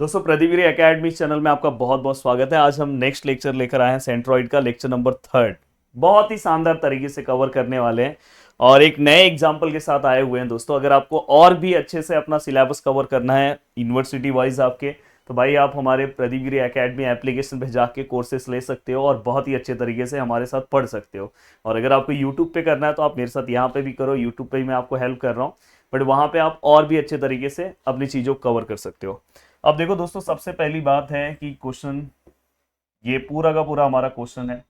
दोस्तों प्रदीप गिरी academy channel में आपका बहुत बहुत स्वागत है। आज हम नेक्स्ट लेक्चर लेकर आए हैं सेंट्रॉइड का लेक्चर नंबर 3। बहुत ही शानदार तरीके से कवर करने वाले हैं और एक नए एग्जाम्पल के साथ आए हुए हैं। दोस्तों अगर आपको और भी अच्छे से अपना सिलेबस कवर करना है यूनिवर्सिटी वाइज आपके, तो भाई आप हमारे प्रदीप गिरी एकेडमी एप्लीकेशन पे जाके कोर्सेस ले सकते हो और बहुत ही अच्छे तरीके से हमारे साथ पढ़ सकते हो। और अगर आपको यूट्यूब पे करना है तो आप मेरे साथ यहाँ पे भी करो, यूट्यूब पे ही मैं आपको हेल्प कर रहा हूँ, बट वहाँ पे आप और भी अच्छे तरीके से अपनी चीज़ों को कवर कर सकते हो। अब देखो दोस्तों, सबसे पहली बात है कि क्वेश्चन ये पूरा का पूरा हमारा क्वेश्चन है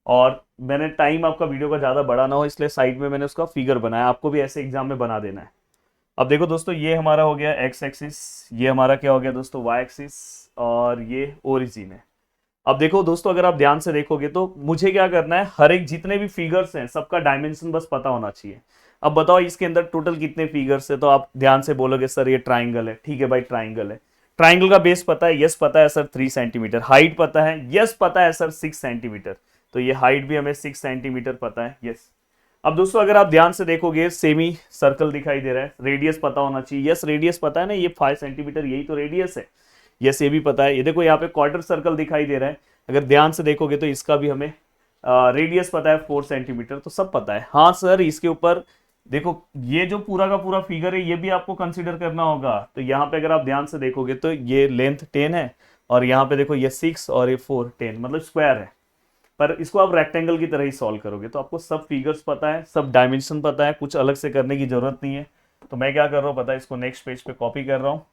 और मैंने टाइम आपका वीडियो का ज़्यादा बड़ा ना हो इसलिए साइड में मैंने उसका फिगर बनाया। आपको भी ऐसे एग्जाम में बना देना है। अब देखो दोस्तों, ये हमारा हो गया एक्स एक्सिस, ये हमारा क्या हो गया दोस्तों वाई एक्सिस, और ये ओरिजिन है। अब देखो दोस्तों, अगर आप ध्यान से देखोगे तो मुझे क्या करना है, हर एक जितने भी फिगर्स हैं सबका डायमेंशन बस पता होना चाहिए। अब बताओ इसके अंदर टोटल कितने फिगर्स है, तो आप ध्यान से बोलोगे सर ये ट्राइंगल है। ठीक है भाई, ट्राइंगल है। ट्राइंगल का बेस पता है, यस पता है सर 3 सेंटीमीटर। हाइट पता है, यस पता है सर 6 सेंटीमीटर। तो ये हाइट भी हमें 6 सेंटीमीटर पता है, यस। अब दोस्तों अगर आप ध्यान से देखोगे, सेमी सर्कल दिखाई दे रहा है, रेडियस पता होना चाहिए, यस रेडियस पता है ना, ये 5 सेंटीमीटर, यही तो रेडियस है, यस ये भी पता है। ये देखो यहाँ पे क्वार्टर सर्कल दिखाई दे रहा है, अगर ध्यान से देखोगे तो इसका भी हमें रेडियस पता है 4 सेंटीमीटर, तो सब पता है। हाँ सर इसके ऊपर देखो ये जो पूरा का पूरा फिगर है ये भी आपको कंसीडर करना होगा। तो यहाँ पे अगर आप ध्यान से देखोगे तो ये लेंथ 10 है और यहाँ पे देखो ये 6 और ये 4, 10 मतलब स्क्वायर है। पर इसको आप रेक्टेंगल की तरह ही सॉल्व करोगे तो आपको सब फिगर्स पता है, सब डायमेंशन पता है, कुछ अलग से करने की जरूरत नहीं है। तो मैं क्या कर रहा हूँ पता है, इसको नेक्स्ट पेज पे कॉपी कर रहा हूँ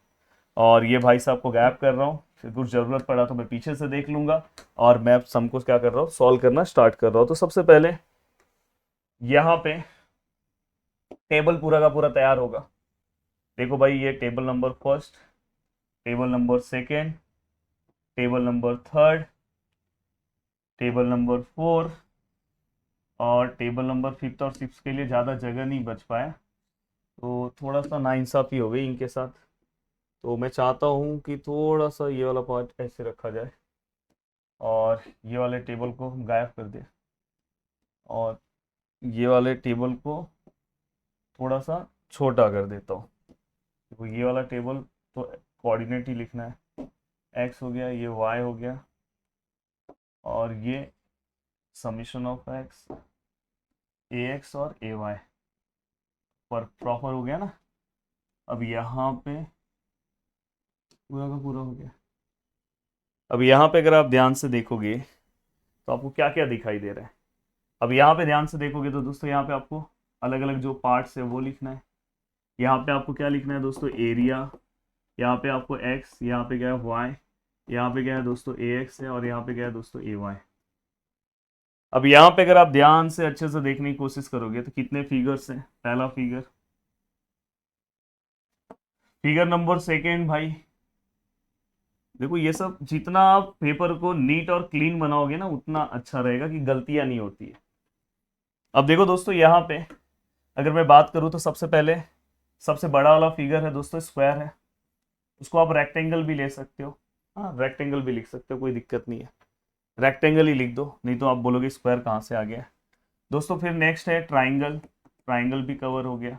और ये भाई साहब को गैप कर रहा हूँ, फिर कुछ ज़रूरत पड़ा तो मैं पीछे से देख लूँगा और मैं सम को क्या कर रहा हूँ, सॉल्व करना स्टार्ट कर रहा हूँ। तो सबसे पहले यहाँ पे टेबल पूरा का पूरा तैयार होगा। देखो भाई, ये table number first, table number second, table number third, table number fourth और टेबल नंबर फिफ्थ और सिक्स के लिए ज़्यादा जगह नहीं बच पाया तो थोड़ा सा नाइंसाफ़ी हो गई इनके साथ। तो मैं चाहता हूँ कि थोड़ा सा ये वाला पार्ट ऐसे रखा जाए और ये वाले टेबल को गायब कर दे और ये वाले टेबल को थोड़ा सा छोटा कर देता हूँ। देखो ये वाला टेबल तो कोऑर्डिनेट ही लिखना है, एक्स हो गया, ये वाई हो गया और ये summation of x, A x और ए वाई पर प्रॉपर हो गया ना। अब यहाँ पे पूरा का पूरा हो गया। अब यहाँ पे अगर आप ध्यान से देखोगे तो आपको क्या क्या दिखाई दे रहा है। अब यहाँ पे ध्यान से देखोगे तो दोस्तों यहाँ पे आपको अलग अलग जो पार्ट्स है वो लिखना है। यहाँ पे आपको क्या लिखना है दोस्तों, एरिया, यहाँ पे आपको एक्स, यहाँ पे क्या है वाई, यहाँ पे क्या है दोस्तों ए एक्स है और यहाँ पे क्या है दोस्तों ए वाई। अब यहाँ पे अगर आप ध्यान से अच्छे से देखने की कोशिश करोगे तो कितने फिगर्स हैं। पहला फिगर, फिगर नंबर सेकेंड भाई। देखो ये सब जितना आप पेपर को नीट और क्लीन बनाओगे ना उतना अच्छा रहेगा कि गलतियां नहीं होती है। अब देखो दोस्तों यहाँ पे अगर मैं बात करूँ तो सबसे पहले सबसे बड़ा वाला फिगर है दोस्तों स्क्वायर है, उसको आप रेक्टेंगल भी ले सकते हो। हाँ रेक्टेंगल भी लिख सकते हो, कोई दिक्कत नहीं है, रेक्टेंगल ही लिख दो, नहीं तो आप बोलोगे स्क्वायर कहाँ से आ गया। दोस्तों फिर नेक्स्ट है ट्राइंगल, ट्राइंगल भी कवर हो गया।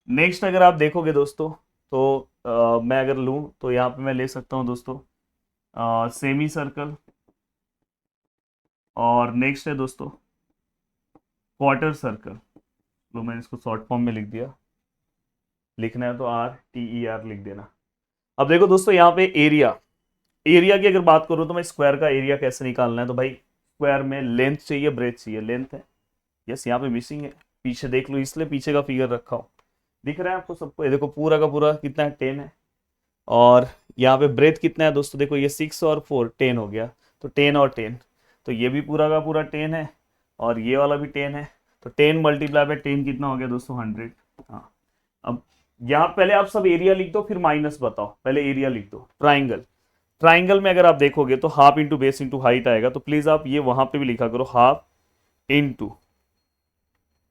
नेक्स्ट अगर आप देखोगे दोस्तों तो मैं अगर लूँ तो यहाँ पे मैं ले सकता हूँ दोस्तों सेमी सर्कल और नेक्स्ट है दोस्तों क्वार्टर सर्कल। तो मैंने इसको शॉर्ट फॉर्म में लिख दिया, लिखना है तो RTER लिख देना। अब देखो दोस्तों यहाँ पे एरिया, एरिया की अगर बात करूँ तो मैं स्क्वायर का एरिया कैसे निकालना है, तो भाई स्क्वायर में लेंथ चाहिए, ब्रेथ चाहिए, लेंथ है, यस यहाँ पे मिसिंग है, पीछे देख लो इसलिए पीछे का फिगर रखा हो, दिख रहा है आपको सबको। ये देखो पूरा का पूरा कितना है, 10 है और यहाँ पे ब्रेथ कितना है दोस्तों, देखो ये 6 और 4 10 हो गया, तो 10 और 10, तो ये भी पूरा का पूरा 10 है और ये वाला भी 10 है, तो 10 मल्टीप्लाई बाय 10 कितना हो गया दोस्तों 100। हाँ अब यहाँ पहले आप सब एरिया लिख दो फिर माइनस बताओ, पहले एरिया लिख दो। ट्राइंगल, ट्राइंगल में अगर आप देखोगे तो half into base into height आएगा, तो प्लीज आप ये वहां पे भी लिखा करो, हाफ इंटू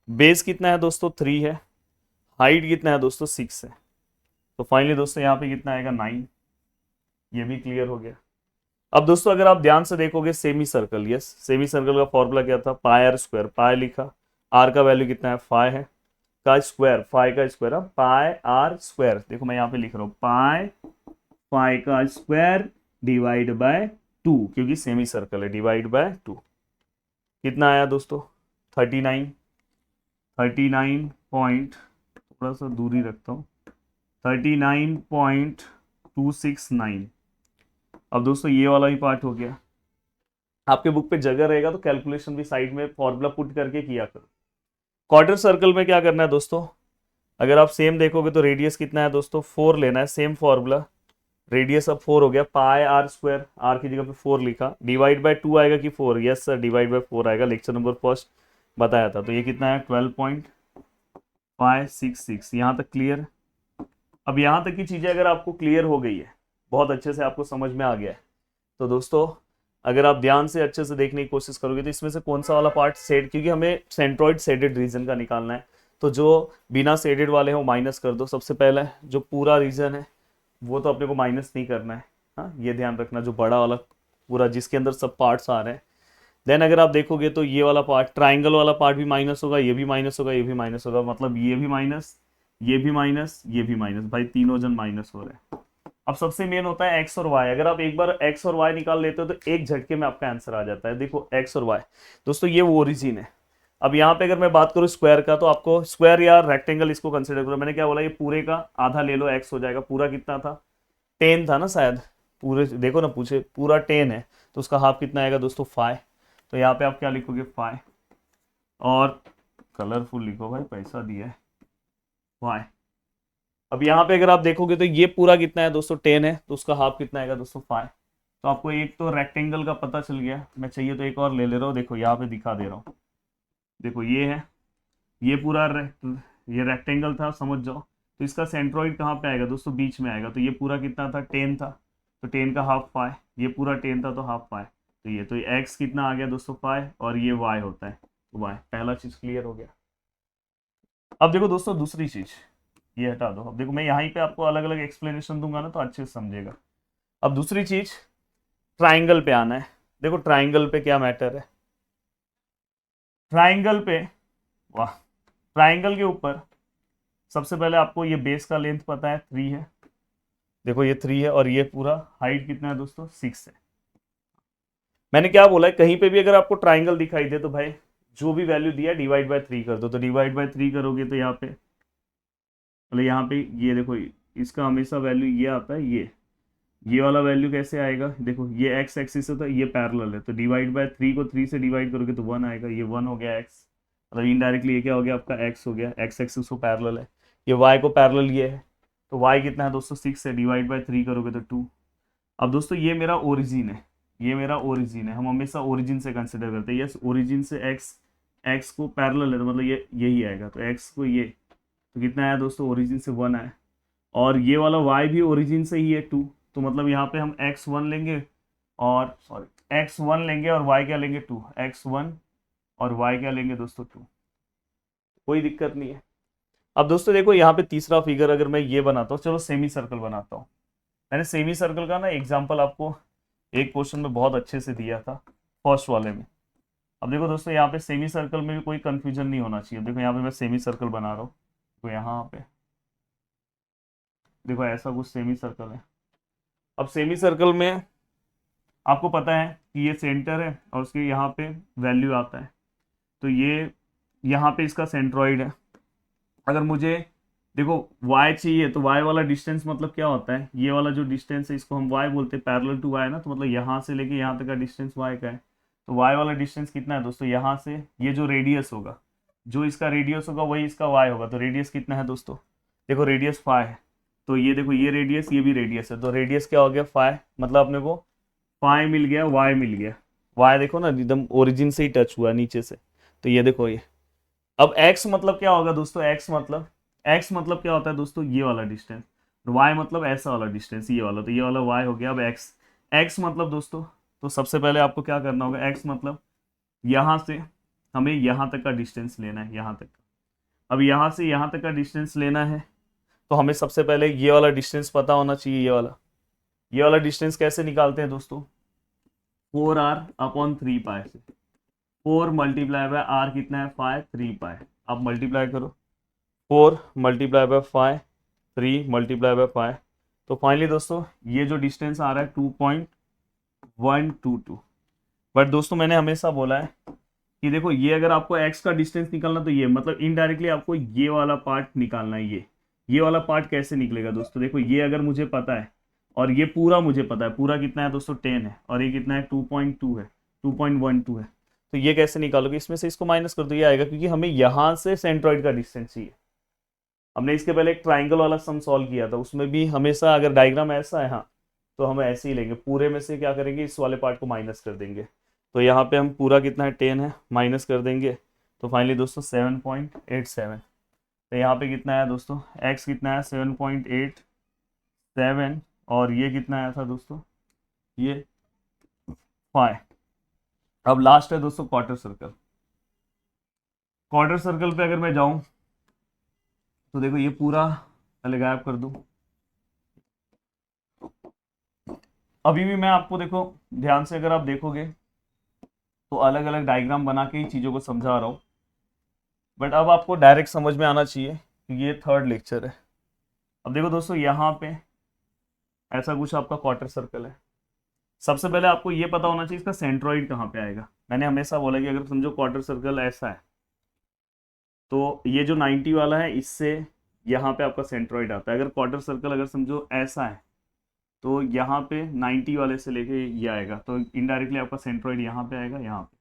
बेस कितना है दोस्तों 3 है, हाइट कितना है दोस्तों 6 है, तो फाइनली दोस्तों यहाँ पे कितना आएगा 9। ये भी क्लियर हो गया। अब दोस्तों अगर आप ध्यान से देखोगे semi circle, yes semi circle का फॉर्मूला क्या था, पाई आर स्क्वायर, पाई लिखा, आर का वैल्यू कितना है 5 है, का स्क्वायर 5 का स्क्वायर, पाई आर स्क्वायर, देखो मैं यहाँ पे लिख रहा हूँ पाई फाइव का स्क्वायर डिवाइड बाय 2, क्योंकि सेमी सर्कल है, डिवाइड बाय 2 कितना आया दोस्तों 39, 39 पॉइंट, थोड़ा सा दूरी रखता हूँ, 39.269। अब दोस्तों ये वाला भी पार्ट हो गया। आपके बुक पे जगह रहेगा तो कैलकुलेशन भी साइड में फॉर्मूला पुट करके किया करो। क्वार्टर सर्कल में क्या करना है दोस्तों, अगर आप सेम देखोगे तो रेडियस कितना है दोस्तों 4 लेना है, सेम फॉर्मूला, रेडियस अब 4 हो गया, पाई आर स्क्वायर, आर की जगह पे 4 लिखा, डिवाइड बाय 2 आएगा कि 4, यस सर डिवाइड बाय 4 आएगा, लेक्चर नंबर फर्स्ट बताया था। तो ये कितना है 12.566। यहाँ तक क्लियर। अब यहाँ तक की चीज़ें अगर आपको क्लियर हो गई है, बहुत अच्छे से आपको समझ में आ गया है, तो दोस्तों अगर आप ध्यान से अच्छे से देखने की कोशिश करोगे तो इसमें से कौन सा वाला पार्ट सेड, क्योंकि हमें सेंट्रॉइड शेडेड रीजन का निकालना है, तो जो बिना शेडेड वाले हैं वो माइनस कर दो। सबसे पहले जो पूरा रीजन है वो तो अपने को माइनस नहीं करना है, हाँ ये ध्यान रखना, जो बड़ा वाला पूरा जिसके अंदर सब पार्ट्स आ रहे हैं। देन अगर आप देखोगे तो ये वाला पार्ट, ट्राइंगल वाला पार्ट भी माइनस होगा, ये भी माइनस होगा, ये भी माइनस होगा, मतलब ये भी माइनस, ये भी माइनस, ये भी माइनस, भाई तीनों जन माइनस हो रहे हैं। अब सबसे मेन होता है एक्स और वाई, अगर आप एक बार एक्स और वाई निकाल लेते हो तो एक झटके में आपका आंसर आ जाता है। देखो एक्स और वाई दोस्तों ये वो ओरिजिन है। अब यहाँ पे अगर मैं बात करूँ स्क्वायर का, तो आपको स्क्वायर या रेक्टेंगल इसको कंसिडर करो। मैंने क्या बोला, ये पूरे का आधा ले लो, एक्स हो जाएगा। पूरा कितना था 10 था ना शायद, पूरे देखो ना पूछे, पूरा 10 है तो उसका हाफ कितना आएगा दोस्तों 5। तो यहाँ पे आप क्या लिखोगे 5, और कलरफुल लिखो भाई, पैसा दिया है वाई। अब यहाँ पे अगर आप देखोगे तो ये पूरा कितना है दोस्तों 10 है, तो उसका हाफ कितना आएगा दोस्तों 5। तो आपको एक तो रेक्टेंगल का पता चल गया। मैं चाहिए तो एक और ले रहा हूँ, देखो यहाँ पे दिखा दे रहा हूँ, देखो ये है, ये पूरा ये रेक्टेंगल था, समझ जाओ। तो इसका सेंट्रॉइड कहाँ पे आएगा दोस्तों, बीच में आएगा। तो ये पूरा कितना था 10 था, तो 10 का हाफ 5, ये पूरा 10 था तो हाफ 5, तो ये एक्स कितना आ गया दोस्तों 5, और ये वाई होता है वाई। पहला चीज क्लियर हो गया। अब देखो दोस्तों दूसरी चीज, ये हटा दो। अब देखो मैं यहाँ पे आपको अलग अलग एक्सप्लेनेशन दूंगा ना तो अच्छे से समझेगा। अब दूसरी चीज ट्राइंगल पे आना है। देखो ट्राइंगल पे क्या मैटर है, ट्राइंगल पे, वाह, ट्राइंगल के ऊपर सबसे पहले आपको ये बेस का लेंथ पता है 3 है, देखो ये 3 है, और ये पूरा हाइट कितना है दोस्तों 6 है। मैंने क्या बोला है, कहीं पे भी अगर आपको ट्राइंगल दिखाई दे तो भाई जो भी वैल्यू दिया डिवाइड बाय 3 कर दो। तो डिवाइड बाय 3 करोगे तो यहाँ पे, मतलब यहाँ पे ये देखो, इसका हमेशा वैल्यू ये आता है, ये वाला वैल्यू कैसे आएगा, देखो ये एक्स एक्सिस है तो ये पैरेलल है, तो डिवाइड बाय 3 को 3 से डिवाइड करोगे तो 1 आएगा, ये 1 हो गया एक्स, मतलब इनडायरेक्टली ये क्या हो गया आपका एक्स हो गया, एक्स एक्सिस को पैरेलल है, ये वाई को पैरेलल ये है, तो वाई कितना है दोस्तों 6 है, डिवाइड बाय 3 करोगे तो 2। अब दोस्तों ये मेरा ओरिजिन है, ये मेरा ओरिजिन है, हम हमेशा ओरिजिन से कंसिडर करते हैं। यस ओरिजिन से एक्स को पैरेलल है, तो मतलब ये यही आएगा, तो एक्स को ये, तो कितना आया दोस्तों ओरिजिन से 1 आया, और ये वाला y भी ओरिजिन से ही है 2, तो मतलब यहाँ पे हम x1 लेंगे, और सॉरी x1 लेंगे और y क्या लेंगे 2, x1 और y क्या लेंगे दोस्तों 2, कोई दिक्कत नहीं है। अब दोस्तों देखो यहाँ पे तीसरा फिगर अगर मैं ये बनाता हूँ, चलो सेमी सर्कल बनाता हूँ। मैंने सेमी सर्कल का ना एग्जाम्पल आपको एक क्वेश्चन में बहुत अच्छे से दिया था फर्स्ट वाले में। अब देखो दोस्तों यहाँ पे सेमी सर्कल में भी कोई कंफ्यूजन नहीं होना चाहिए। देखो यहाँ पे मैं सेमी सर्कल बना रहा हूँ, तो यहाँ पे देखो ऐसा कुछ सेमी सर्कल है। अब सेमी सर्कल में आपको पता है कि ये सेंटर है और उसके यहाँ पे वैल्यू आता है, तो ये यहाँ पे इसका सेंट्रॉइड है। अगर मुझे देखो y चाहिए तो y वाला डिस्टेंस मतलब क्या होता है, ये वाला जो डिस्टेंस है इसको हम y बोलते हैं, पैरेलल टू y ना, तो मतलब यहाँ से लेके यहाँ तक का डिस्टेंस y का है। तो y वाला डिस्टेंस कितना है दोस्तों, यहाँ से ये जो रेडियस होगा, जो इसका रेडियस होगा वही इसका y होगा। तो रेडियस कितना है दोस्तों, देखो रेडियस 5 है, तो ये देखो ये रेडियस, ये भी रेडियस है, तो रेडियस क्या हो गया 5, मतलब अपने को 5 मिल गया, y मिल गया। y देखो ना एकदम ओरिजिन से ही टच हुआ नीचे से, तो ये देखो ये। अब x मतलब क्या होगा दोस्तों, x मतलब क्या होता है दोस्तों, ये वाला डिस्टेंस, y मतलब ऐसा वाला डिस्टेंस, ये वाला, तो ये वाला y हो गया। अब x मतलब दोस्तों, तो सबसे पहले आपको क्या करना होगा, x मतलब यहाँ से हमें यहाँ तक का डिस्टेंस लेना है, यहाँ तक। अब यहाँ से यहाँ तक का डिस्टेंस लेना है तो हमें सबसे पहले ये वाला डिस्टेंस पता होना चाहिए। ये वाला डिस्टेंस कैसे निकालते हैं दोस्तों, 4r/3 से, 4 मल्टीप्लाई बाय r कितना है 5, 3 पाई। आप मल्टीप्लाई करो, 4 मल्टीप्लाई बाय 5, 3 मल्टीप्लाई बाय 5, तो फाइनली दोस्तों ये जो डिस्टेंस आ रहा है 2.122। बट दोस्तों मैंने हमेशा बोला है कि देखो ये अगर आपको x का डिस्टेंस निकालना तो ये मतलब इनडायरेक्टली आपको ये वाला पार्ट निकालना है। ये वाला पार्ट कैसे निकलेगा दोस्तों, देखो ये अगर मुझे पता है और ये पूरा मुझे पता है, पूरा कितना है दोस्तों 10 है और ये कितना है 2.2 है, 2.12 है। तो ये कैसे निकालोगे, इसमें से इसको माइनस कर दो, ये आएगा क्योंकि हमें यहाँ से सेंट्रॉइड का डिस्टेंस चाहिए। हमने इसके पहले एक ट्राइंगल वाला सम सॉल्व किया था, उसमें भी हमेशा अगर डायग्राम ऐसा है हाँ तो हम ऐसे ही लेंगे, पूरे में से क्या करेंगे इस वाले पार्ट को माइनस कर देंगे। तो यहाँ पे हम पूरा कितना है 10 है माइनस कर देंगे, तो फाइनली दोस्तों 7.87। तो यहाँ पे कितना है दोस्तों x कितना है 7.87 और ये कितना आया था दोस्तों ये 5। अब लास्ट है दोस्तों क्वार्टर सर्कल। क्वार्टर सर्कल पे अगर मैं जाऊं तो देखो ये पूरा पहले गायब कर दूं। अभी भी मैं आपको देखो ध्यान से अगर आप देखोगे तो अलग अलग डायग्राम बना के ही चीज़ों को समझा रहा हूँ, बट अब आपको डायरेक्ट समझ में आना चाहिए कि ये थर्ड लेक्चर है। अब देखो दोस्तों यहाँ पे ऐसा कुछ आपका क्वार्टर सर्कल है। सबसे पहले आपको ये पता होना चाहिए इसका सेंट्रॉइड कहाँ पे आएगा। मैंने हमेशा बोला कि अगर समझो क्वार्टर सर्कल ऐसा है तो ये जो 90 वाला है इससे यहाँ पे आपका सेंट्रॉइड आता है। अगर क्वार्टर सर्कल अगर समझो ऐसा है तो यहाँ पे 90 वाले से लेके ये आएगा, तो इनडायरेक्टली आपका सेंट्रॉइड यहाँ पे आएगा यहाँ पे।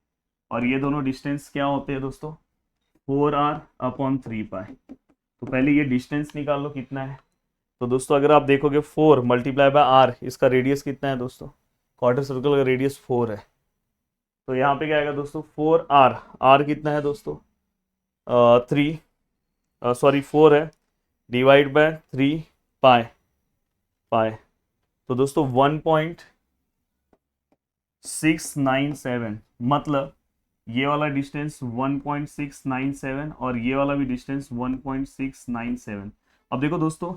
और ये दोनों डिस्टेंस क्या होते हैं दोस्तों 4r/3π। तो पहले ये डिस्टेंस निकाल लो कितना है। तो दोस्तों अगर आप देखोगे 4 मल्टीप्लाई बाय r, इसका रेडियस कितना है दोस्तों, क्वार्टर सर्कल का रेडियस 4 है। तो यहाँ पे क्या आएगा दोस्तों 4r, r कितना है दोस्तों 4 है, डिवाइड बाय 3π। तो दोस्तों 1.697, मतलब ये वाला डिस्टेंस 1.697 और ये वाला भी डिस्टेंस 1.697। अब देखो दोस्तों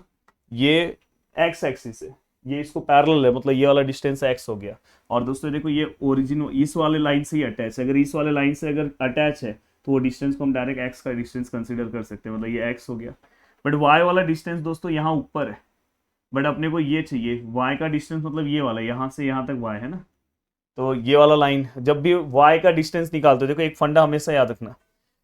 ये x एक्सिस है, ये इसको पैरेलल है, मतलब ये वाला डिस्टेंस x हो गया। और दोस्तों देखो ये ओरिजिन इस वाले लाइन से ही अटैच है, अगर इस वाले लाइन से अगर अटैच है तो वो डिस्टेंस को हम डायरेक्ट x का डिस्टेंस कंसीडर कर सकते हैं, मतलब ये x हो गया। बट y वाला डिस्टेंस दोस्तों यहाँ ऊपर है, बट अपने को ये चाहिए y का डिस्टेंस, मतलब ये वाला यहाँ से यहाँ तक y है ना। तो ये वाला लाइन जब भी y का डिस्टेंस निकालते हो, देखो एक फंडा हमेशा याद रखना,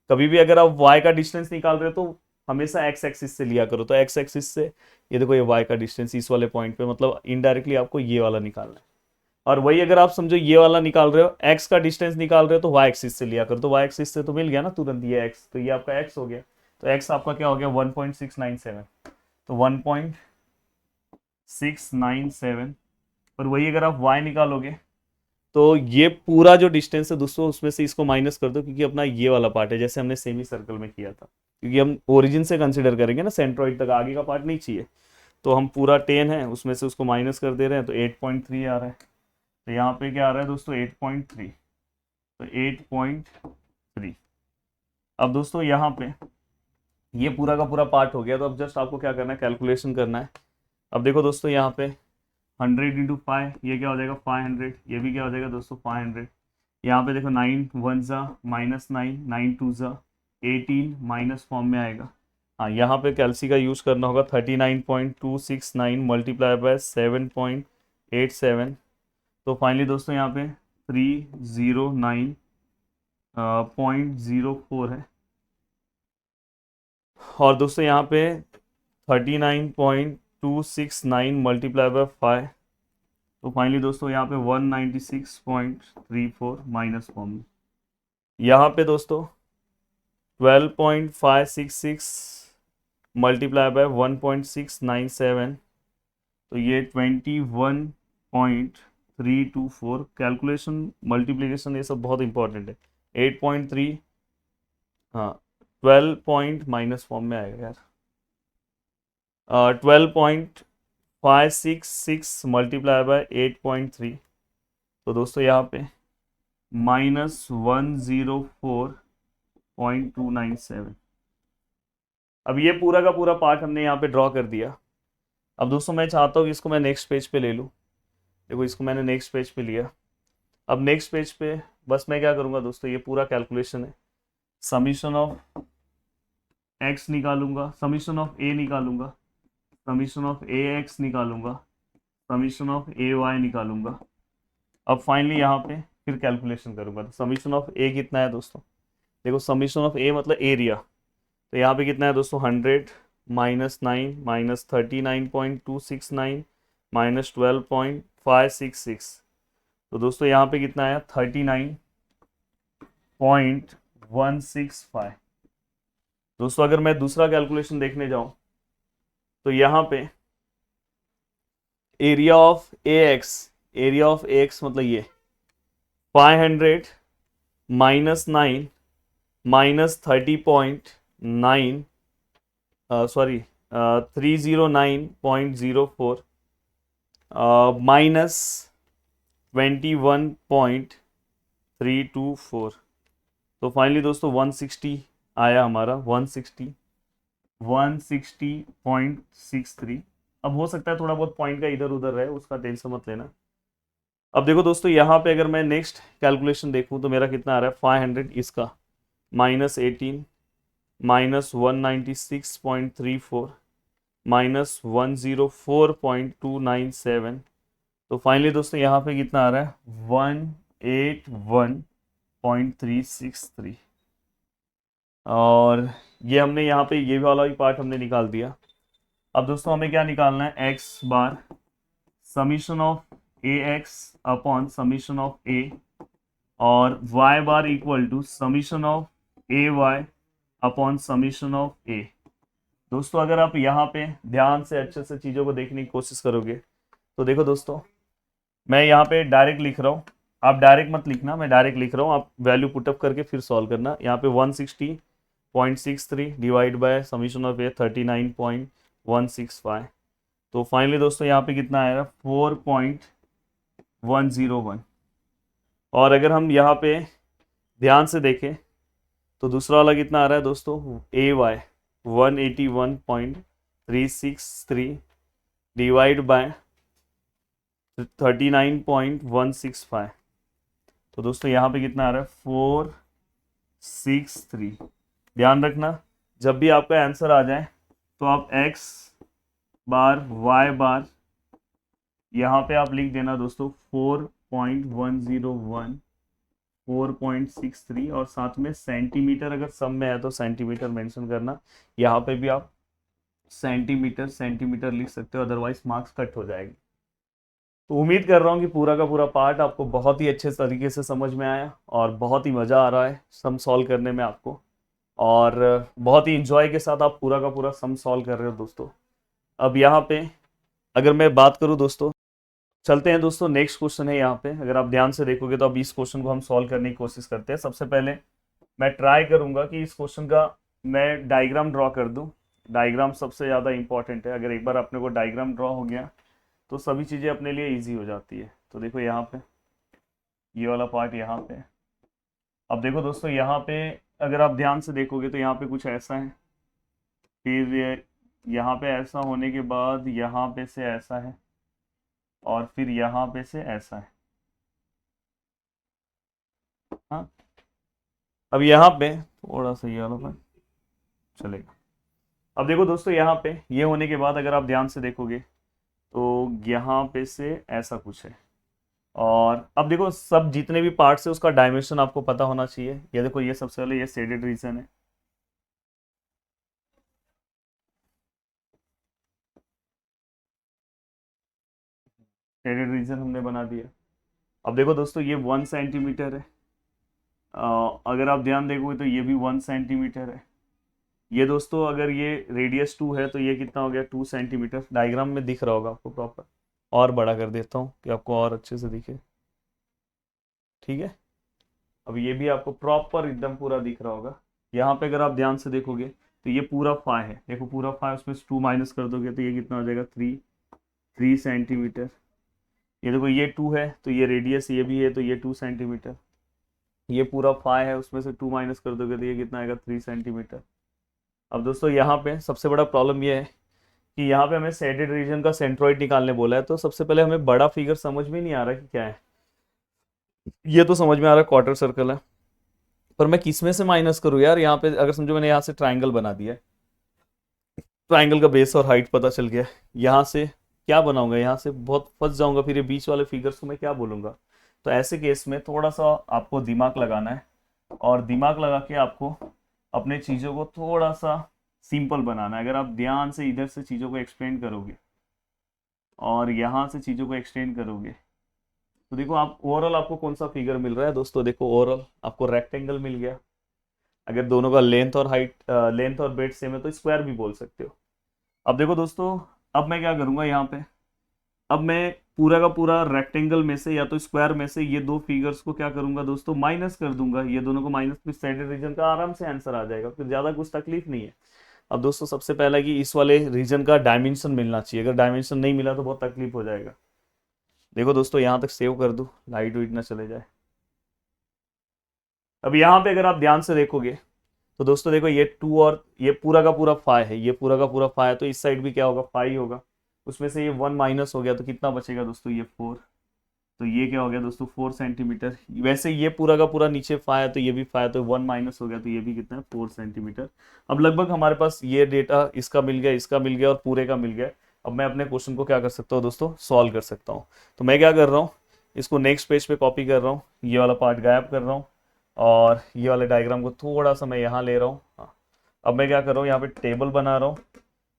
कभी भी अगर आप y का डिस्टेंस निकाल रहे हो तो हमेशा x एक्सिस से लिया करो। तो x एक्सिस से ये देखो ये y का डिस्टेंस इस वाले पॉइंट पे, मतलब इनडायरेक्टली आपको ये वाला निकालना है। और वही अगर आप समझो ये वाला निकाल रहे हो, x का डिस्टेंस निकाल रहे हो तो y एक्सिस से लिया करो। तो y एक्सिस से तो मिल गया ना तुरंत ये x, तो ये आपका x हो गया। तो x आपका क्या हो गया 1.697, तो 1.697। और वही अगर आप y निकालोगे तो ये पूरा जो डिस्टेंस है दोस्तों उसमें से इसको माइनस कर दो, क्योंकि अपना ये वाला पार्ट है जैसे हमने सेमी सर्कल में किया था, क्योंकि हम ओरिजिन से कंसिडर करेंगे ना, सेंट्रॉइड तक आगे का पार्ट नहीं चाहिए। तो हम पूरा 10 है उसमें से उसको माइनस कर दे रहे हैं, तो 8.3 आ रहा है। तो यहाँ पे क्या आ रहा है दोस्तों 8.3, तो 8.3। अब दोस्तों यहाँ पे ये पूरा का पूरा पार्ट हो गया, तो अब जस्ट आपको क्या करना है कैलकुलेशन करना है। अब देखो दोस्तों यहाँ पे 100 इंटू 5, ये क्या हो जाएगा 500, ये भी क्या हो जाएगा दोस्तों 500। यहाँ पे देखो 9 1 ज़ा -9, 9 2 ज़ा 18 माइनस फॉर्म में आएगा। हाँ यहाँ पे कैल्सी का यूज़ करना होगा, 39.269 मल्टीप्लाई बाय 7.87। तो फाइनली दोस्तों यहाँ पे 309.04 है। और दोस्तों यहाँ पे 39.269 मल्टीप्लाई बाय 5, तो फाइनली दोस्तों यहाँ पे 196.34 माइनस फॉर्म। यहाँ पे दोस्तों 12.566 मल्टीप्लाई बाय 1.697, तो ये 21.324। कैलकुलेशन मल्टीप्लिकेशन ये सब बहुत इंपॉर्टेंट है। 8.3, हाँ 12 पॉइंट माइनस फॉर्म में आएगा यार, 12.566 मल्टीप्लाई बाय 8.3, तो दोस्तों यहाँ पे -104.297। अब ये पूरा का पूरा पार्ट हमने यहाँ पे ड्रॉ कर दिया। अब दोस्तों मैं चाहता हूँ कि इसको मैं नेक्स्ट पेज पे ले लूँ। देखो इसको मैंने नेक्स्ट पेज पे लिया। अब नेक्स्ट पेज पे बस मैं क्या करूँगा दोस्तों, ये पूरा कैलकुलेशन है, समीशन ऑफ x निकालूंगा, समीशन ऑफ a निकालूंगा, समीशन ऑफ ए एक्स निकालूंगा, समीशन ऑफ ए वाई निकालूंगा। अब फाइनली यहाँ पे फिर कैलकुलेशन करूंगा। तो समीशन ऑफ ए कितना है दोस्तों, देखो समीशन ऑफ ए मतलब एरिया, तो यहाँ पे कितना है दोस्तों 100 -9 -39.269 -12.566। तो दोस्तों यहाँ पे कितना है 39.165। दोस्तों अगर मैं दूसरा कैलकुलेशन देखने जाऊं तो यहाँ पे area of a x, area of a x मतलब ये 500 -9 -30.9 सॉरी 309.04 -21.324। तो फाइनली दोस्तों 160 आया हमारा, 160.63। अब हो सकता है थोड़ा बहुत पॉइंट का इधर उधर रहे, उसका टेंशन मत लेना। अब देखो दोस्तों यहाँ पे अगर मैं नेक्स्ट कैलकुलेशन देखूँ तो मेरा कितना आ रहा है 500 इसका -18 -196.34 -104.297। तो फाइनली दोस्तों यहाँ पे कितना आ रहा है 181.363। और ये हमने यहाँ पे ये वाला भी पार्ट हमने निकाल दिया। अब दोस्तों हमें क्या निकालना है, x bar summation of a x upon summation of a, और y bar equal to summation of a y upon summation of a. दोस्तों अगर आप यहाँ पे ध्यान से अच्छे से चीज़ों को देखने की कोशिश करोगे तो देखो दोस्तों, मैं यहाँ पे डायरेक्ट लिख रहा हूँ, आप डायरेक्ट मत लिखना, मैं डायरेक्ट लिख रहा हूँ, आप वैल्यू पुटअप करके फिर सॉल्व करना। यहाँ पे 160.63 डिवाइड बाय समीशन ऑफ ए 39.165। तो फाइनली दोस्तों यहाँ पे कितना आएगा 4.101। और अगर हम यहाँ पे ध्यान से देखें तो दूसरा वाला कितना आ रहा है दोस्तों ए वाई 181.363 डिवाइड बाय 39.165। तो दोस्तों यहाँ पे कितना आ रहा है 463। ध्यान रखना जब भी आपका आंसर आ जाए तो आप x बार y बार यहाँ पे आप लिख देना दोस्तों 4.101 4.63 और साथ में सेंटीमीटर, अगर सब में है तो सेंटीमीटर मेंशन करना। यहाँ पे भी आप सेंटीमीटर सेंटीमीटर लिख सकते हो, अदरवाइज मार्क्स कट हो जाएगी। तो उम्मीद कर रहा हूँ कि पूरा का पूरा पार्ट आपको बहुत ही अच्छे तरीके से समझ में आया और बहुत ही मज़ा आ रहा है सम सॉल्व करने में आपको, और बहुत ही इंजॉय के साथ आप पूरा का पूरा सम सॉल्व कर रहे हो दोस्तों। अब यहाँ पे अगर मैं बात करूँ दोस्तों, चलते हैं दोस्तों नेक्स्ट क्वेश्चन है। यहाँ पे अगर आप ध्यान से देखोगे तो अब इस क्वेश्चन को हम सॉल्व करने की कोशिश करते हैं। सबसे पहले मैं ट्राई करूंगा कि इस क्वेश्चन का मैं डायग्राम ड्रॉ कर दूं। डायग्राम सबसे ज़्यादा इंपॉर्टेंट है, अगर एक बार अपने को डायग्राम ड्रॉ हो गया तो सभी चीज़ें अपने लिए ईजी हो जाती है। तो देखो यहाँ पे ये वाला पार्ट यहाँ पे, अब देखो दोस्तों यहाँ पे अगर आप ध्यान से देखोगे तो यहाँ पे कुछ ऐसा है, फिर यहाँ पे ऐसा होने के बाद यहाँ पे से ऐसा है, और फिर यहाँ पे से ऐसा है। हाँ, अब यहाँ पे थोड़ा सा ये वाला पार्ट चलेगा। अब देखो दोस्तों यहाँ पे ये होने के बाद अगर आप ध्यान से देखोगे तो यहाँ पे से ऐसा कुछ है, और अब देखो सब जितने भी पार्ट्स है उसका डायमेंशन आपको पता होना चाहिए। ये देखो ये सबसे पहले ये शेडेड रीजन है, शेडेड रीजन हमने बना दिया। अब देखो दोस्तों ये 1 सेंटीमीटर है, अगर आप ध्यान देखोगे तो ये भी 1 सेंटीमीटर है। ये दोस्तों अगर ये रेडियस 2 है तो ये कितना हो गया 2 सेंटीमीटर। डायग्राम में दिख रहा होगा आपको प्रॉपर, और बड़ा कर देता हूँ कि आपको और अच्छे से दिखे, ठीक है। अब ये भी आपको प्रॉपर एकदम पूरा दिख रहा होगा। यहाँ पे अगर आप ध्यान से देखोगे तो ये पूरा फाई है, देखो पूरा फाई, उसमें से 2 माइनस कर दोगे तो ये कितना हो जाएगा 3 सेंटीमीटर। ये देखो ये 2 है तो ये रेडियस ये भी है तो ये 2 सेंटीमीटर। ये पूरा फाई है, उसमें से 2 माइनस कर दोगे तो ये कितना आएगा 3 सेंटीमीटर। अब दोस्तों यहाँ पे सबसे बड़ा प्रॉब्लम ये है कि यहाँ पे हमें शेडेड रीजन का सेंट्रोइड निकालने बोला है। तो सबसे पहले हमें बड़ा फिगर समझ में नहीं आ रहा कि क्या है। ये तो समझ में आ रहा है क्वार्टर सर्कल है, पर मैं किस में से माइनस करूँ यार। यहाँ पे अगर समझो मैंने यहाँ से ट्राइंगल बना दिया है ट्राइंगल का बेस और हाइट पता चल गया। यहाँ से क्या बनाऊंगा, यहाँ से बहुत फंस जाऊंगा, फिर ये बीच वाले फिगर्स को मैं क्या बोलूंगा। तो ऐसे केस में थोड़ा सा आपको दिमाग लगाना है, और दिमाग लगा के आपको अपने चीज़ों को थोड़ा सा सिंपल बनाना है। अगर आप ध्यान से इधर से चीज़ों को एक्सपेंड करोगे और यहाँ से चीज़ों को एक्सटेंड करोगे, तो देखो आप ओवरऑल आपको कौन सा फिगर मिल रहा है दोस्तों। देखो ओवरऑल आपको रेक्टेंगल मिल गया। अगर दोनों का लेंथ और हाइट, लेंथ और ब्रेड्थ सेम है तो स्क्वायर भी बोल सकते हो। अब देखो दोस्तों, अब मैं क्या करूंगा यहाँ पे, अब मैं पूरा का पूरा रेक्टेंगल में से या तो स्क्वायर में से ये दो फिगर्स को क्या करूंगा दोस्तों, माइनस कर दूंगा। ये दोनों को माइनस में साइडेड रीजन का आराम से आंसर आ जाएगा, फिर ज्यादा कुछ तकलीफ नहीं है। अब दोस्तों सबसे पहला कि इस वाले रीजन का डायमेंशन मिलना चाहिए। अगर डायमेंशन नहीं मिला तो बहुत तकलीफ हो जाएगा। देखो दोस्तों यहाँ तक सेव कर दूं, लाइट वाइट ना चले जाए। अब यहाँ पे अगर आप ध्यान से देखोगे तो दोस्तों देखो ये 2 और ये पूरा का पूरा 5 है, ये पूरा का पूरा 5 है, तो इस साइड भी क्या होगा 5 होगा। उसमें से ये 1 माइनस हो गया तो कितना बचेगा दोस्तों, ये 4। तो ये क्या हो गया दोस्तों 4 सेंटीमीटर। वैसे ये पूरा का पूरा नीचे 5 है तो ये भी 5, तो 1 माइनस हो गया तो ये भी कितना है 4 सेंटीमीटर। अब लगभग हमारे पास ये डेटा इसका मिल गया, इसका मिल गया और पूरे का मिल गया। अब मैं अपने क्वेश्चन को क्या कर सकता हूँ दोस्तों, सॉल्व कर सकता हूँ। तो मैं क्या कर रहा हूँ, इसको नेक्स्ट पेज पे कॉपी कर रहा हूँ, ये वाला पार्ट गायब कर रहा हूँ और ये वाले डायग्राम को थोड़ा सा मैं यहाँ ले रहा हूँ। हाँ, अब मैं क्या कर रहा हूँ, यहाँ पे टेबल बना रहा हूँ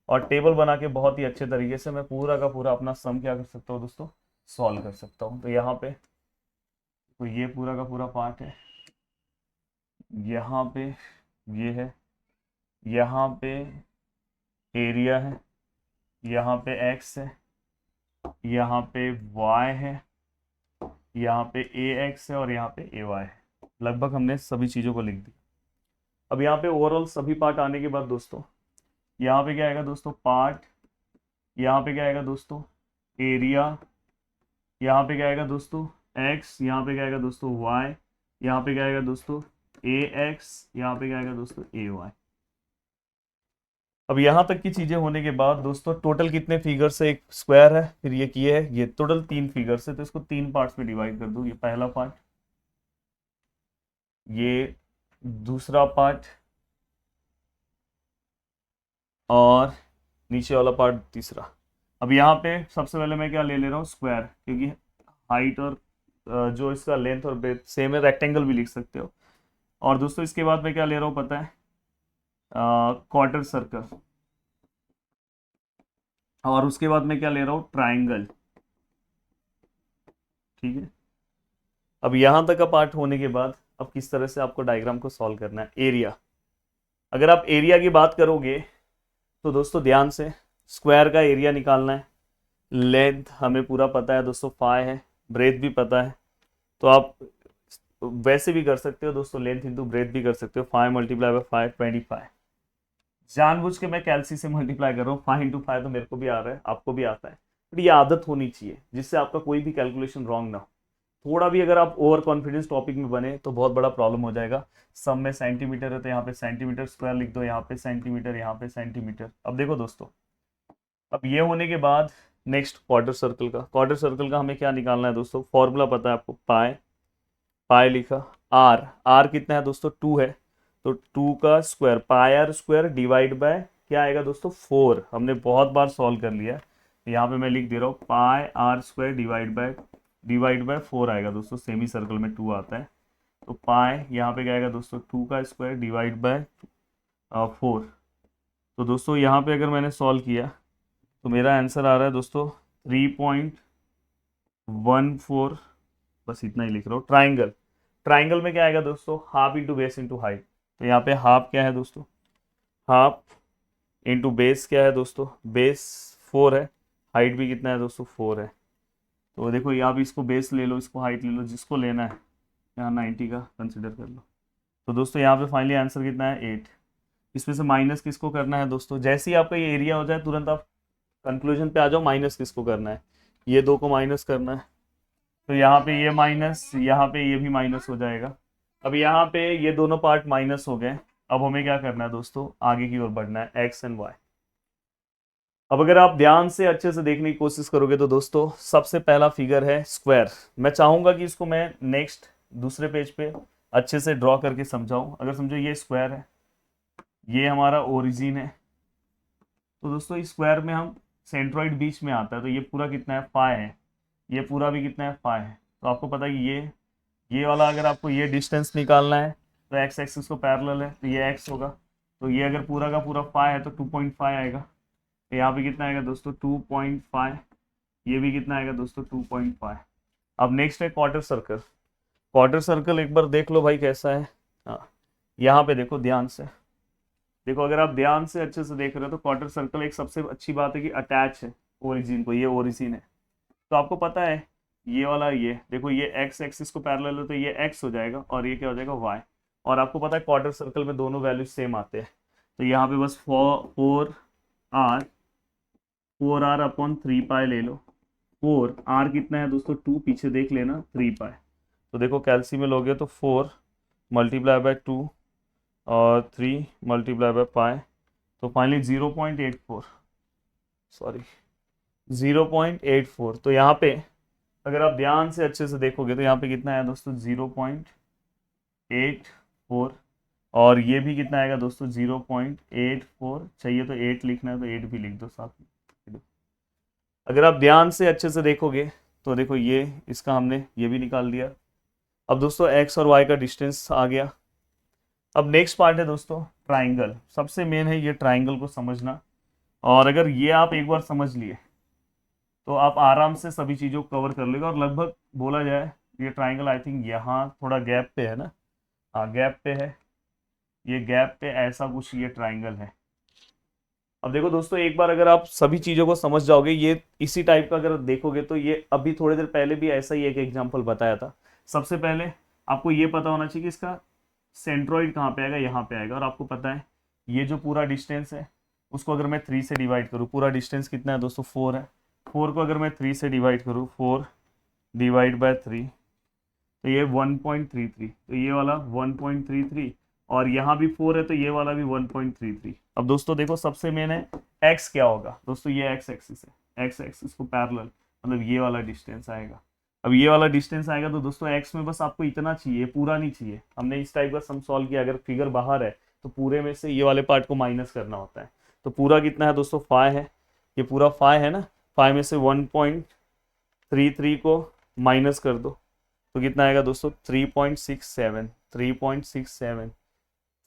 और टेबल बना के बहुत ही अच्छे तरीके से मैं पूरा का पूरा अपना सम क्या कर सकता हूँ दोस्तों, सॉल्व कर सकता हूँ। तो यहाँ पे तो ये पूरा का पूरा पार्ट है, यहाँ पे ये है, यहाँ पे एरिया है, यहाँ पे एक्स है, यहाँ पे वाई है, यहाँ पे ए एक्स है और यहाँ पे ए वाई है। लगभग हमने सभी चीज़ों को लिख दी। अब यहाँ पे ओवरऑल सभी पार्ट आने के बाद दोस्तों यहाँ पे क्या आएगा दोस्तों, पार्ट, यहाँ पे क्या आएगा दोस्तों, एरिया, यहाँ पे क्या आएगा दोस्तों एक्स, यहाँ पे क्या आएगा दोस्तों वाई, यहाँ पे क्या आएगा दोस्तों ए एक्स, यहाँ पे क्या आएगा दोस्तों ए वाई। अब यहाँ तक की चीजें होने के बाद दोस्तों टोटल कितने फिगर्स है, एक स्क्वायर है, फिर ये किए है, ये टोटल 3 फिगर्स है, तो इसको 3 पार्ट्स में डिवाइड कर दूं। ये पहला पार्ट, ये दूसरा पार्ट और नीचे वाला पार्ट तीसरा। अब यहाँ पे सबसे पहले मैं क्या ले ले रहा हूँ, स्क्वायर, क्योंकि हाइट और जो इसका लेंथ और ब्रेथ सेम है, रेक्टेंगल भी लिख सकते हो। और दोस्तों इसके बाद मैं क्या ले रहा हूँ पता है, क्वार्टर सर्कल, और उसके बाद मैं क्या ले रहा हूँ, ट्राइंगल। ठीक है, अब यहां तक का पार्ट होने के बाद अब किस तरह से आपको डायग्राम को सॉल्व करना है। एरिया, अगर आप एरिया की बात करोगे तो दोस्तों ध्यान से स्क्वायर का एरिया निकालना है। लेंथ हमें पूरा पता है दोस्तों 5 है, ब्रेथ भी पता है, तो आप वैसे भी कर सकते हो दोस्तों, लेंथ इंटू ब्रेथ भी कर सकते हो। 5 मल्टीप्लाई बाय 5 25। जानबूझ के मैं कैलसी से मल्टीप्लाई कर रहा हूँ, 5 इंटू 5 तो मेरे को भी आ रहा है, आपको भी आता है, बट ये आदत होनी चाहिए जिससे आपका कोई भी कैलकुलेशन रॉन्ग ना हो। थोड़ा भी अगर आप ओवर कॉन्फिडेंस टॉपिक में बने तो बहुत बड़ा प्रॉब्लम हो जाएगा। सम में सेंटीमीटर है तो यहाँ पे सेंटीमीटर स्क्वायर लिख दो, यहाँ पे सेंटीमीटर, यहाँ पे सेंटीमीटर। अब देखो दोस्तों, अब ये होने के बाद नेक्स्ट क्वार्टर सर्कल का, क्वार्टर सर्कल का हमें क्या निकालना है दोस्तों, फॉर्मूला पता है आपको, पाई, पाई लिखा, आर, आर कितना है दोस्तों 2 है, तो 2 का square pi r square divide by क्या आएगा दोस्तों 4। हमने बहुत बार सॉल्व कर लिया, यहाँ पे मैं लिख दे रहा हूँ पाई आर स्क्वायर डिवाइड बाय 4 आएगा दोस्तों, सेमी सर्कल में 2 आता है, तो पाई यहाँ पे क्या आएगा दोस्तों 2 का स्क्वायर डिवाइड बाय 4। तो दोस्तों यहाँ पे अगर मैंने सॉल्व किया तो मेरा आंसर आ रहा है दोस्तों 3.14। बस इतना ही लिख रहा हूँ। ट्राइंगल, ट्राइंगल में क्या आएगा दोस्तों, half into base into height, तो यहाँ पे हाफ क्या है दोस्तों, हाफ इंटू बेस क्या है दोस्तों, बेस 4 है, हाइट भी कितना है दोस्तों 4 है। तो देखो ये आप इसको बेस ले लो, इसको हाइट ले लो, जिसको लेना है, यहाँ 90 का कंसिडर कर लो। तो दोस्तों यहाँ पे फाइनली आंसर कितना है 8। इसमें से माइनस किसको करना है दोस्तों, जैसे ही आपका ये एरिया हो जाए तुरंत आप कंक्लूजन पे आ जाओ, माइनस किसको करना है, ये 2 को माइनस करना है। तो यहाँ पे ये माइनस, यहाँ पे ये भी माइनस हो जाएगा। अब यहाँ पे ये दोनों पार्ट माइनस हो गए। अब हमें क्या करना है दोस्तों, आगे की ओर बढ़ना है, एक्स एंड वाई। अब अगर आप ध्यान से अच्छे से देखने की कोशिश करोगे तो दोस्तों सबसे पहला फिगर है स्क्वायर। मैं चाहूंगा कि इसको मैं नेक्स्ट दूसरे पेज पे अच्छे से ड्रॉ करके समझाऊं। अगर समझो ये स्क्वायर है, ये हमारा ओरिजिन है, तो दोस्तों इस स्क्वायर में हम सेंट्रॉइड बीच में आता है, तो ये पूरा कितना है, फाई है, ये पूरा भी कितना है, फाई है। तो आपको पता है कि ये वाला अगर आपको ये डिस्टेंस निकालना है तो एक्स एक्सिस को पैरेलल है, तो ये एक्स होगा। तो ये अगर पूरा का पूरा फाई है तो 2.5 आएगा। तो यहाँ पे कितना आएगा दोस्तों, 2.5। ये भी कितना आएगा दोस्तों, 2.5। अब नेक्स्ट है क्वार्टर सर्कल। क्वार्टर सर्कल एक बार देख लो भाई कैसा है। हाँ, यहाँ पे देखो ध्यान से, देखो अगर आप ध्यान से अच्छे से देख रहे हो तो क्वार्टर सर्कल एक सबसे अच्छी बात है कि अटैच है ओरिजिन को, ये ओरिजिन है। तो आपको पता है ये वाला, ये देखो ये एक्स एक्सिस को पैरेलल है तो ये एक्स हो जाएगा और ये क्या हो जाएगा, वाई। और आपको पता है क्वार्टर सर्कल में दोनों वैल्यूज सेम आते हैं, तो यहाँ पे बस 4r अपॉन 3 पाई ले लो। 4r कितना है दोस्तों, 2, पीछे देख लेना 3 पाई। तो देखो कैल्सी में लोगे तो 4 मल्टीप्लाई बाय 2 और 3 मल्टीप्लाई बाय पाई, तो फाइनली 0.84, सॉरी 0.84। तो यहाँ पे अगर आप ध्यान से अच्छे से देखोगे तो यहाँ पे कितना है दोस्तों, 0.84। और ये भी कितना आएगा दोस्तों, 0.84। चाहिए तो 8 लिखना है तो 8 भी लिख दो साथ में। अगर आप ध्यान से अच्छे से देखोगे तो देखो ये इसका हमने ये भी निकाल दिया। अब दोस्तों एक्स और वाई का डिस्टेंस आ गया। अब नेक्स्ट पार्ट है दोस्तों ट्राइंगल। सबसे मेन है ये ट्राइंगल को समझना, और अगर ये आप एक बार समझ लिए तो आप आराम से सभी चीज़ों को कवर कर लेगा। और लगभग बोला जाए ये ट्राइंगल आई थिंक यहाँ थोड़ा गैप पे है ना, हाँ गैप पे है, ये गैप पे ऐसा कुछ ये ट्राइंगल है। अब देखो दोस्तों एक बार अगर आप सभी चीज़ों को समझ जाओगे, ये इसी टाइप का अगर देखोगे तो ये अभी थोड़ी देर पहले भी ऐसा ही एक एग्जाम्पल बताया था। सबसे पहले आपको ये पता होना चाहिए कि इसका सेंट्रॉइड कहाँ पे आएगा, यहाँ पे आएगा। और आपको पता है ये जो पूरा डिस्टेंस है उसको अगर मैं 3 से डिवाइड करूँ, पूरा डिस्टेंस कितना है दोस्तों, 4 है। 4 को अगर मैं 3 से डिवाइड करूँ, 4 डिवाइड बाय 3, तो ये 1.33। तो ये वाला 1.33 और यहाँ भी 4 है तो ये वाला भी 1.33। अब दोस्तों देखो सबसे मेन है x क्या होगा दोस्तों, ये x एक्सिस है, x एक्सिस को पैरेलल मतलब ये वाला डिस्टेंस आएगा। अब ये वाला डिस्टेंस आएगा तो दोस्तों x में बस आपको इतना चाहिए, पूरा नहीं चाहिए। हमने इस टाइप का सम सॉल्व किया, अगर फिगर बाहर है तो पूरे में से ये वाले पार्ट को माइनस करना होता है। तो पूरा कितना है दोस्तों, 5 है, ये पूरा 5 है ना। 5 में से 1.33 को माइनस कर दो तो कितना आएगा दोस्तों, 3.67।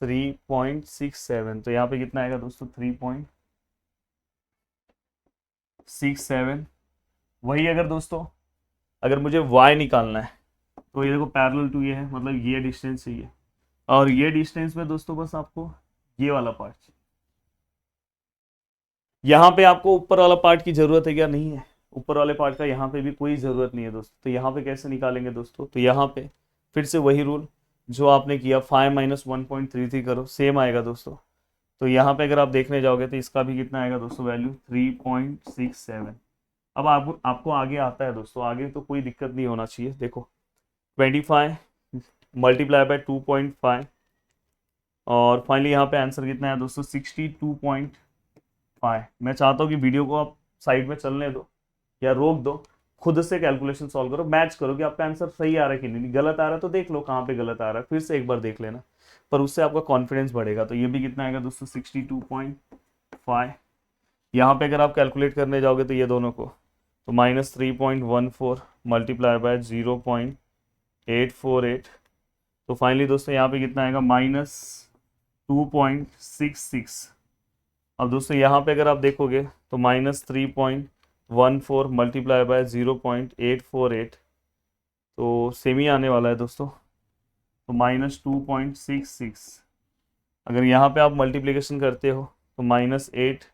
3.67 तो यहाँ पे कितना आएगा दोस्तों, 3.67। वही अगर दोस्तों अगर मुझे y निकालना है तो ये देखो पैरेलल टू ये है, मतलब ये डिस्टेंस चाहिए। और ये डिस्टेंस में दोस्तों बस आपको ये वाला पार्ट चाहिए। यहाँ पे आपको ऊपर वाला पार्ट की जरूरत है क्या, नहीं है। ऊपर वाले पार्ट का यहाँ पे भी कोई ज़रूरत नहीं है दोस्तों। तो यहाँ पे कैसे निकालेंगे दोस्तों, तो यहाँ पे फिर से वही रूल जो आपने किया, 5 माइनस 1.33 करो, सेम आएगा दोस्तों। तो यहाँ पे अगर आप देखने जाओगे तो इसका भी कितना आएगा दोस्तों, वैल्यू 3.67। अब आपको आगे आता है दोस्तों, आगे तो कोई दिक्कत नहीं होना चाहिए। देखो 25 मल्टीप्लाई बाय 2.5 और फाइनली यहाँ पे आंसर कितना है दोस्तों, 62.5। मैं चाहता हूँ कि वीडियो को आप साइड में चलने दो या रोक दो, खुद से कैलकुलेशन सॉल्व करो, मैच करो कि आपका आंसर सही आ रहा है कि नहीं। गलत आ रहा है तो देख लो कहाँ पे गलत आ रहा है, फिर से एक बार देख लेना, पर उससे आपका कॉन्फिडेंस बढ़ेगा। तो ये भी कितना आएगा दोस्तों, 62.5। यहाँ पे अगर आप कैलकुलेट करने जाओगे तो ये दोनों को तो -3.14 मल्टीप्लाई बाय 0.848। तो फाइनली दोस्तों यहाँ पे कितना आएगा, -2.66। अब दोस्तों यहाँ पे अगर आप देखोगे तो -3.14 मल्टीप्लाई बाय 0.848, तो सेम ही आने वाला है दोस्तों। तो -2.66 अगर यहाँ पे आप मल्टीप्लिकेशन करते हो तो -8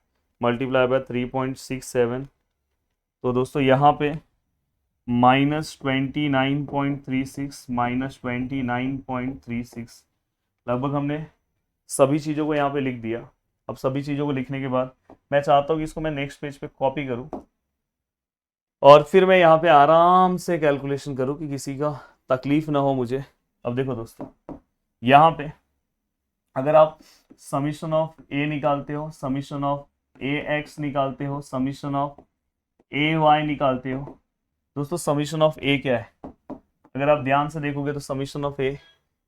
मल्टीप्लाई बाय 3.67, तो दोस्तों यहाँ पे -29.36 -29.36 लगभग हमने सभी चीज़ों को यहाँ पे लिख दिया। अब सभी चीज़ों को लिखने के बाद मैं चाहता हूँ कि इसको मैं नेक्स्ट पेज पे कॉपी करूँ और फिर मैं यहाँ पे आराम से कैलकुलेशन करूँ कि किसी का तकलीफ ना हो मुझे। अब देखो दोस्तों यहाँ पे अगर आप समीशन ऑफ ए निकालते हो, समीशन ऑफ ए एक्स निकालते हो, समीशन ऑफ ए वाई निकालते हो, दोस्तों समीशन ऑफ ए क्या है, अगर आप ध्यान से देखोगे तो समीशन ऑफ ए,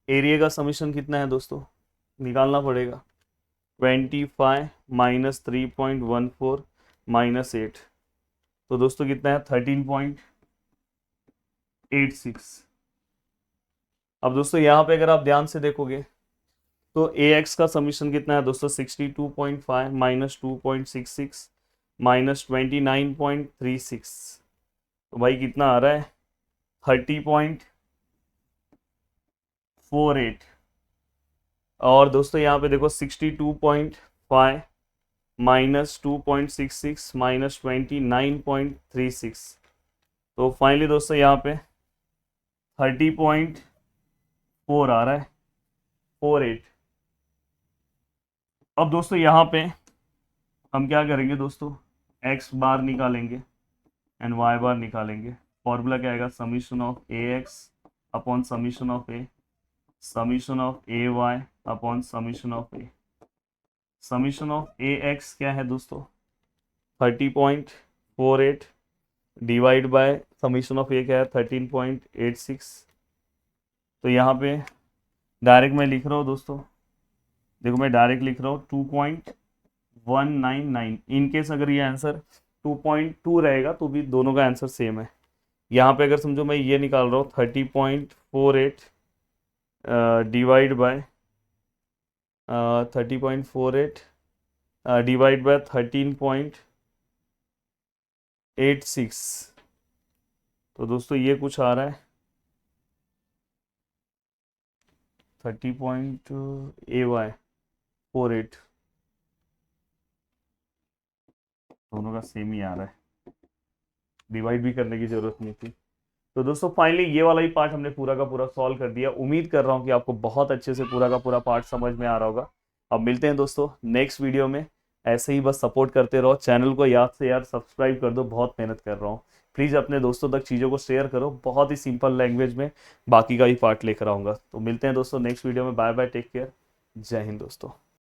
एरिया का समीशन कितना है दोस्तों, निकालना पड़ेगा 25 माइनस 3.14 माइनस 8, तो दोस्तों कितना है 13.86। अब दोस्तों यहाँ पे अगर आप ध्यान से देखोगे तो ए एक्स का समीशन कितना है दोस्तों 62.5 माइनस 2.66 माइनस 29.36, तो भाई कितना आ रहा है 30.48। और दोस्तों यहाँ पे देखो 62.5 माइनस 2.66 माइनस 29.36, तो फाइनली दोस्तों यहाँ पे 30.4 आ रहा है 48। अब दोस्तों यहाँ पे हम क्या करेंगे दोस्तों, एक्स बार निकालेंगे एंड वाई बार निकालेंगे। फॉर्मूला क्या आएगा, summation of a x upon summation of a, summation of a y upon summation of a. Summation of a x क्या है दोस्तों 30.48 divide by summation of a क्या है 13.86। तो यहाँ पे डायरेक्ट मैं लिख रहा हूँ दोस्तों, देखो मैं डायरेक्ट लिख रहा हूँ 2.199। इन केस अगर ये आंसर 2.2 रहेगा तो भी दोनों का आंसर सेम है। यहाँ पे अगर समझो मैं ये निकाल रहा हूँ 30.48 डिवाइड बाय 30.48 डिवाइड बाय 13.86, तो दोस्तों ये कुछ आ रहा है 30.48, दोनों का सेम ही आ रहा है, डिवाइड भी करने की जरूरत नहीं थी। तो दोस्तों फाइनली ये वाला ही पार्ट हमने पूरा का पूरा सॉल्व कर दिया। उम्मीद कर रहा हूँ कि आपको बहुत अच्छे से पूरा का पूरा पार्ट समझ में आ रहा होगा। अब मिलते हैं दोस्तों नेक्स्ट वीडियो में। ऐसे ही बस सपोर्ट करते रहो, चैनल को याद से यार सब्सक्राइब कर दो, बहुत मेहनत कर रहा हूँ। प्लीज़ अपने दोस्तों तक चीज़ों को शेयर करो, बहुत ही सिंपल लैंग्वेज में बाकी का ही पार्ट लेकर आऊँगा। तो मिलते हैं दोस्तों नेक्स्ट वीडियो में। बाय बाय, टेक केयर, जय हिंद दोस्तों।